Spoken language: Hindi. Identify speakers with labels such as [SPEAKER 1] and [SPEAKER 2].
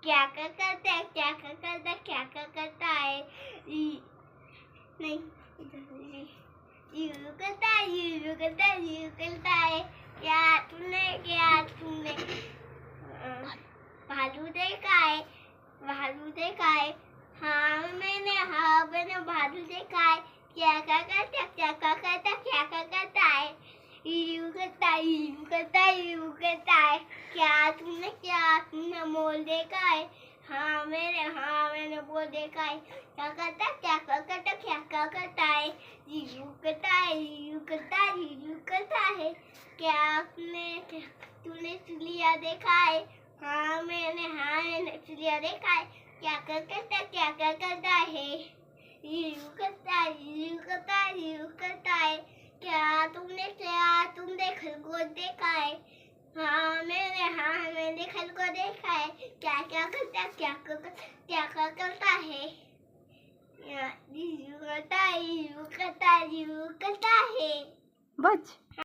[SPEAKER 1] क्या क्या करता है, क्या क्या करता है, क्या क्या करता है। नहीं, यू करता है, यू करता है, यू करता है। क्या तुमने भालू देखा है, भालू देखा है। हाँ मैंने भालू देखा है। क्या क्या करता, क्या क्या करता, क्या क्या करता है। यू करता है, यू करता है, यू करता है। क्या तुमने मोर देखा है। हाँ मैंने मोर देखा है। क्या करता, क्या करता, क्या क्या करता है। यू करता है, यू करता है, यू करता है। क्या तूने चिड़िया देखा है। हाँ मैंने चिड़िया देखा है। क्या करता, क्या क्या करता है। यू करता है, यू करता है, यू करता है। क्या तुमने खरगोश देखा है। हाँ मैंने खरगोश देखा है। क्या क्या करता, क्या क्या करता है। यू करता है, यू करता है, यू करता है।
[SPEAKER 2] बच